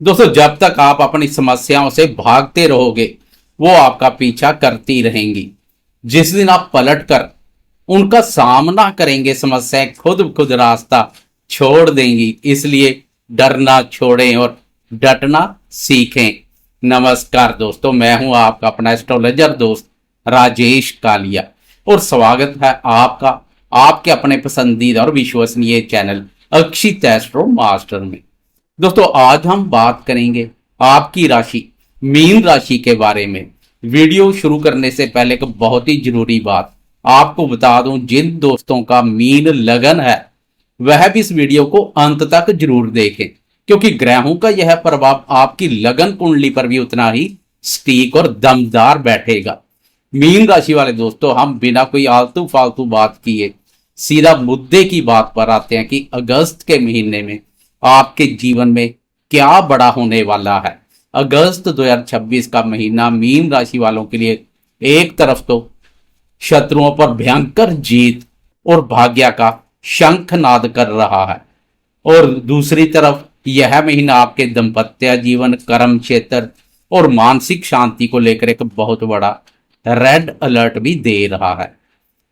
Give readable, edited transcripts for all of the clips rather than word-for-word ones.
दोस्तों, जब तक आप अपनी समस्याओं से भागते रहोगे वो आपका पीछा करती रहेंगी। जिस दिन आप पलट कर उनका सामना करेंगे समस्याएं खुद ब खुद रास्ता छोड़ देंगी। इसलिए डरना छोड़ें और डटना सीखें। नमस्कार दोस्तों, मैं हूं आपका अपना एस्ट्रोलॉजर दोस्त राजेश कालिया और स्वागत है आपका आपके अपने पसंदीदा और विश्वसनीय चैनल अक्षित एस्ट्रो मास्टर में। दोस्तों, आज हम बात करेंगे आपकी राशि मीन राशि के बारे में। वीडियो शुरू करने से पहले एक बहुत ही जरूरी बात आपको बता दूं, जिन दोस्तों का मीन लगन है वह भी इस वीडियो को अंत तक जरूर देखें, क्योंकि ग्रहों का यह प्रभाव आपकी लगन कुंडली पर भी उतना ही स्टीक और दमदार बैठेगा। मीन राशि वाले दोस्तों, हम बिना कोई आलतू फालतू बात किए सीधा मुद्दे की बात पर आते हैं कि अगस्त के महीने में आपके जीवन में क्या बड़ा होने वाला है। अगस्त 2026 का महीना मीन राशि वालों के लिए एक तरफ तो शत्रुओं पर भयंकर जीत और भाग्य का शंखनाद कर रहा है, और दूसरी तरफ यह महीना आपके दाम्पत्य जीवन, कर्म क्षेत्र और मानसिक शांति को लेकर एक बहुत बड़ा रेड अलर्ट भी दे रहा है।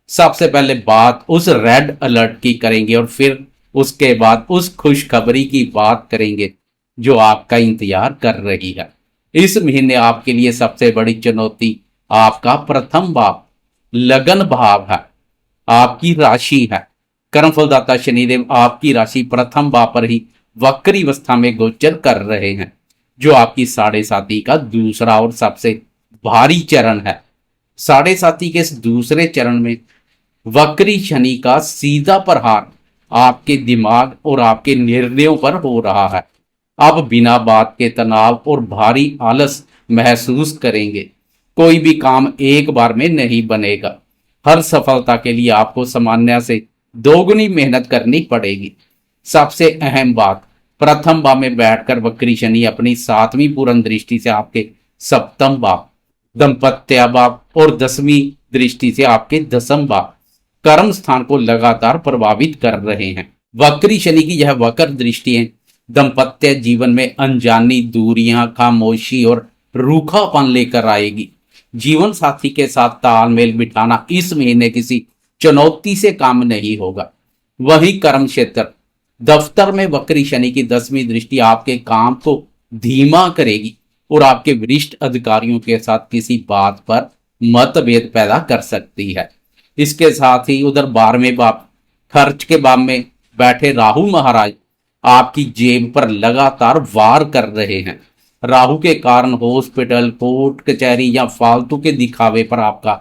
सबसे पहले बात उस रेड अलर्ट की करेंगे और फिर उसके बाद उस खुशखबरी की बात करेंगे जो आपका इंतजार कर रही है। इस महीने आपके लिए सबसे बड़ी चुनौती आपका प्रथम भाव, लगन भाव है, आपकी राशि है। कर्मफलदाता शनिदेव आपकी राशि प्रथम भाव पर ही वक्री अवस्था में गोचर कर रहे हैं, जो आपकी साढ़े साथी का दूसरा और सबसे भारी चरण है। साढ़े साथी के इस दूसरे चरण में वक्री शनि का सीधा प्रहार आपके दिमाग और आपके निर्णयों पर हो रहा है। आप बिना बात के तनाव और भारी आलस महसूस करेंगे। कोई भी काम एक बार में नहीं बनेगा। हर सफलता के लिए आपको सामान्य से दोगुनी मेहनत करनी पड़ेगी। सबसे अहम बात, प्रथम भाव में बैठकर वक्री शनि अपनी सातवीं पूर्ण दृष्टि से आपके सप्तम भाव, दाम्पत्य भाव और 10वीं दृष्टि से आपके दसम भाव, कर्म स्थान को लगातार प्रभावित कर रहे हैं। वक्री शनि की यह वक्र दृष्टियां दाम्पत्य जीवन में अनजानी दूरियां, खामोशी और रूखापन लेकर आएगी। जीवन साथी के साथ तालमेल बिठाना इस महीने किसी चुनौती से काम नहीं होगा। वही कर्म क्षेत्र, दफ्तर में वक्री शनि की 10वीं दृष्टि आपके काम को धीमा करेगी और आपके वरिष्ठ अधिकारियों के साथ किसी बात पर मतभेद पैदा कर सकती है। इसके साथ ही उधर 12वें भाव, खर्च के भाव में बैठे राहु महाराज आपकी जेब पर लगातार वार कर रहे हैं। राहु के कारण हॉस्पिटल, कोर्ट कचहरी या फालतू के दिखावे पर आपका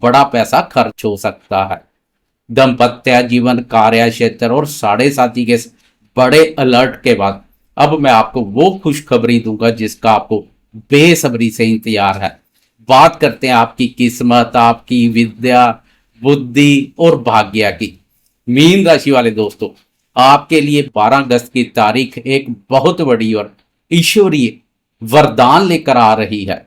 बड़ा पैसा खर्च हो सकता है। दाम्पत्य जीवन, कार्य क्षेत्र और साढ़े साथी के बड़े अलर्ट के बाद अब मैं आपको वो खुशखबरी दूंगा जिसका आपको बेसब्री से इंतजार है। बात करते हैं आपकी किस्मत, आपकी विद्या, बुद्धि और भाग्य की। मीन राशि वाले दोस्तों, आपके लिए 12 अगस्त की तारीख एक बहुत बड़ी और ईश्वरीय वरदान लेकर आ रही है।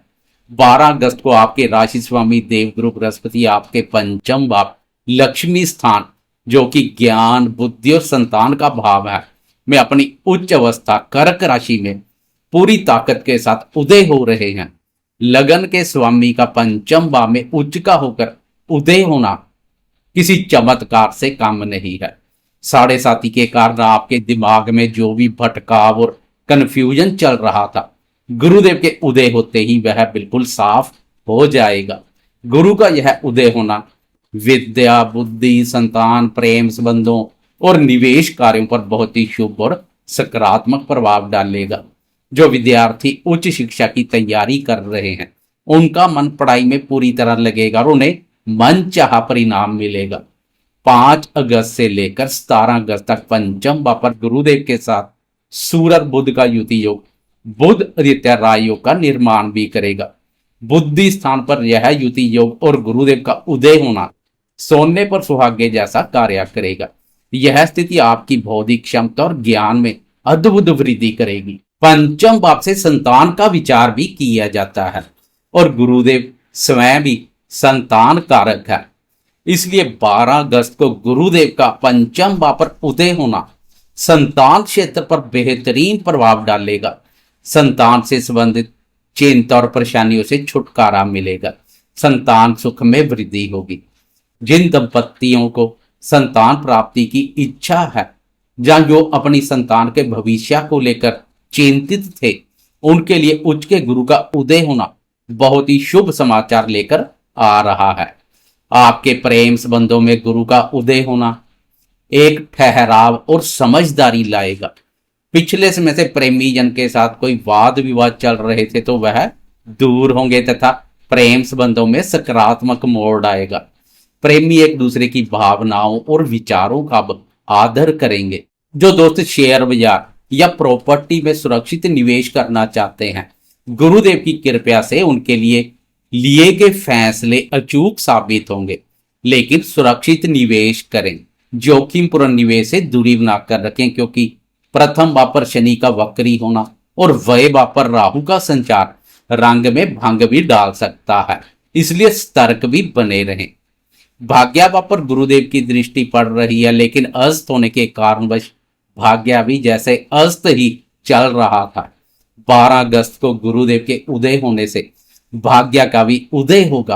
12 अगस्त को आपके राशि स्वामी देवगुरु बृहस्पति आपके पंचम भाव, लक्ष्मी स्थान जो कि ज्ञान, बुद्धि और संतान का भाव है, में अपनी उच्च अवस्था कर्क राशि में पूरी ताकत के साथ उदय हो रहे हैं। लगन के स्वामी का पंचम भाव में उच्च का होकर उदय होना किसी चमत्कार से कम नहीं है। साढ़े साथी के कारण आपके दिमाग में जो भी भटकाव और कंफ्यूजन चल रहा था, गुरुदेव के उदय होते ही वह बिल्कुल साफ हो जाएगा। गुरु का यह उदय होना विद्या, बुद्धि, संतान, प्रेम संबंधों और निवेश कार्यों पर बहुत ही शुभ और सकारात्मक प्रभाव डालेगा। जो विद्यार्थी उच्च शिक्षा की तैयारी कर रहे हैं उनका मन पढ़ाई में पूरी तरह लगेगा और उन्हें मनचाहा परिणाम मिलेगा। 5 अगस्त से लेकर 17 अगस्त तक पंचम भाव पर गुरुदेव के साथ सूरज बुध का युति योग बुध आदित्य राय योग का निर्माण भी करेगा। बुद्धि स्थान पर यह युति योग और गुरुदेव का उदय होना सोने पर सुहागे जैसा कार्य करेगा। यह स्थिति आपकी बौद्धिक क्षमता और ज्ञान में अद्भुत वृद्धि करेगी। पंचम भाव से संतान का विचार भी किया जाता है और गुरुदेव स्वयं भी संतान कारक है। इसलिए 12 अगस्त को गुरुदेव का पंचम भाव पर उदय होना संतान क्षेत्र पर बेहतरीन प्रभाव डालेगा। संतान से संबंधित चिंता और परेशानियों से छुटकारा मिलेगा। संतान सुख में वृद्धि होगी। जिन दंपतियों को संतान प्राप्ति की इच्छा है या जो अपनी संतान के भविष्य को लेकर चिंतित थे, उनके लिए उच्च के गुरु का उदय होना बहुत ही शुभ समाचार लेकर आ रहा है। आपके प्रेम संबंधों में गुरु का उदय होना एक ठहराव और समझदारी लाएगा। पिछले समय से प्रेमी जन के साथ कोई वाद विवाद चल रहे थे तो वह दूर होंगे तथा प्रेम संबंधों में सकारात्मक मोड़ आएगा। प्रेमी एक दूसरे की भावनाओं और विचारों का आदर करेंगे। जो दोस्त शेयर बाजार या प्रॉपर्टी में सुरक्षित निवेश करना चाहते हैं, गुरुदेव की कृपा से उनके लिए गए फैसले अचूक साबित होंगे। लेकिन सुरक्षित निवेश करें, जोखिम पूर्ण निवेश से दूरी बनाकर रखें, क्योंकि प्रथम भाव पर शनि का वक्री होना और व्यय भाव पर राहु का संचार रंग में भंग भी डाल सकता है, इसलिए सतर्क भी बने रहें। भाग्य भाव पर गुरुदेव की दृष्टि पड़ रही है, लेकिन अस्त होने के कारणवश भाग्य भी जैसे अस्त ही चल रहा था। 12 अगस्त को गुरुदेव के उदय होने से भाग्य का भी उदय होगा,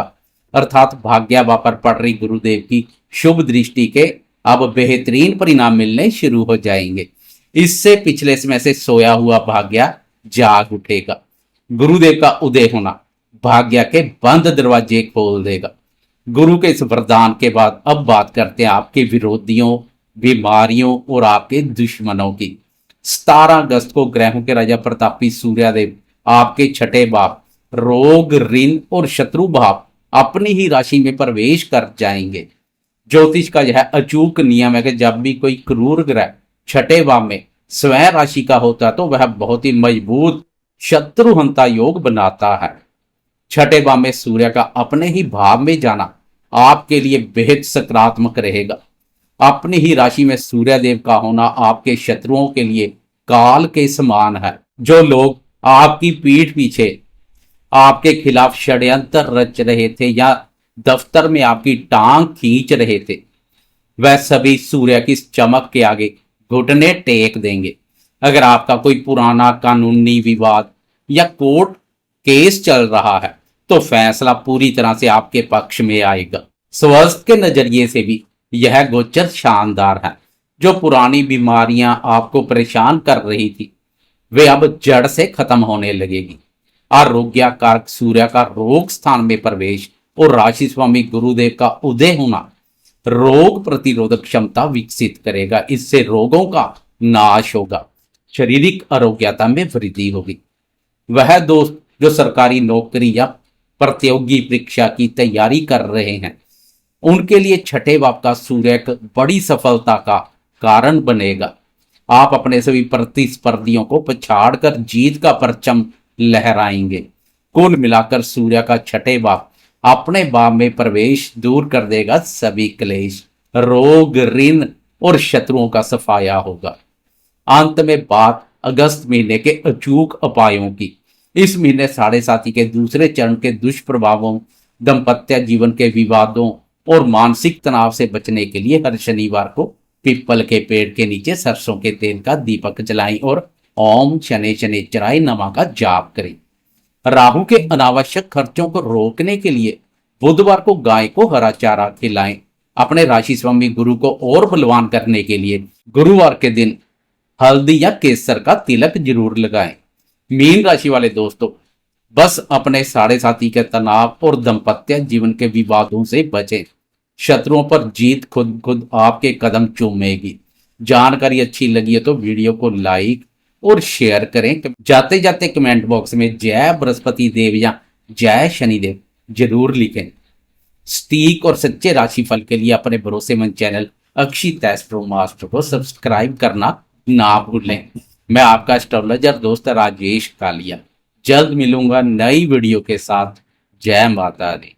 अर्थात भाग्य भाव पर पड़ रही गुरुदेव की शुभ दृष्टि के अब बेहतरीन परिणाम मिलने शुरू हो जाएंगे। इससे पिछले समय से सोया हुआ भाग्य जाग उठेगा। गुरुदेव का उदय होना भाग्य के बंद दरवाजे खोल देगा। गुरु के इस वरदान के बाद अब बात करते हैं आपके विरोधियों, बीमारियों और आपके दुश्मनों की। 17 अगस्त को ग्रहों के राजा प्रतापी सूर्यदेव आपके छठे भाव रोग, ऋण और शत्रु भाव अपनी ही राशि में प्रवेश कर जाएंगे। ज्योतिष का यह अचूक नियम है कि जब भी कोई क्रूर ग्रह छठे भाव में स्वयं राशि का होता है तो वह बहुत ही मजबूत शत्रुहंता योग बनाता है। छठे भाव में सूर्य का अपने ही भाव में जाना आपके लिए बेहद सकारात्मक रहेगा। अपनी ही राशि में सूर्यदेव का होना आपके शत्रुओं के लिए काल के समान है। जो लोग आपकी पीठ पीछे आपके खिलाफ षड्यंत्र रच रहे थे या दफ्तर में आपकी टांग खींच रहे थे, वह सभी सूर्य की चमक के आगे घुटने टेक देंगे। अगर आपका कोई पुराना कानूनी विवाद या कोर्ट केस चल रहा है तो फैसला पूरी तरह से आपके पक्ष में आएगा। स्वास्थ्य के नजरिए से भी यह गोचर शानदार है। जो पुरानी बीमारियां आपको परेशान कर रही थी वे अब जड़ से खत्म होने लगेगी। आरोग्य कारक सूर्य का रोग स्थान में प्रवेश और राशि स्वामी गुरुदेव का उदय होना रोग प्रतिरोधक क्षमता विकसित करेगा। इससे रोगों का नाश होगा, शारीरिक आरोग्यता में वृद्धि होगी। वह दोस्त जो सरकारी नौकरी या प्रतियोगी परीक्षा की तैयारी कर रहे हैं, उनके लिए छठे भाव का सूर्य एक बड़ी सफलता का कारण बनेगा। आप अपने सभी प्रतिस्पर्धियों को पछाड़कर जीत का परचम लहराएंगे। कुल मिलाकर सूर्य का छठे भाव अपने भाव में प्रवेश दूर कर देगा सभी क्लेश, रोग, ऋण और शत्रुओं का सफाया होगा। अंत में बात अगस्त महीने के अचूक उपायों की। इस महीने साढ़े साथी के दूसरे चरण के दुष्प्रभावों, दाम्पत्य जीवन के विवादों और मानसिक तनाव से बचने के लिए हर शनिवार को पीपल के पेड़ के नीचे सरसों के तेल का दीपक जलाएं और ओम शनि शनिचराय नमः का जाप करें। राहु के अनावश्यक खर्चों को रोकने के लिए बुधवार को गाय को हरा चारा खिलाएं। अपने राशि स्वामी गुरु को और बलवान करने के लिए गुरुवार के दिन हल्दी या केसर का तिलक जरूर लगाएं। मीन राशि वाले दोस्तों, बस अपने साढ़े साथी के तनाव और दाम्पत्य जीवन के विवादों से बचें। शत्रुओं पर जीत खुद आपके कदम चूमेगी। जानकारी अच्छी लगी है तो वीडियो को लाइक और शेयर करें। जाते जाते कमेंट बॉक्स में जय बृहस्पति देव या जय शनिदेव जरूर लिखें। सटीक और सच्चे राशिफल के लिए अपने भरोसेमंद चैनल अक्षित एस्ट्रो मास्टर को सब्सक्राइब करना ना भूलें। मैं आपका एस्ट्रोलॉजर दोस्त राजेश कालिया जल्द मिलूंगा नई वीडियो के साथ। जय माता दी।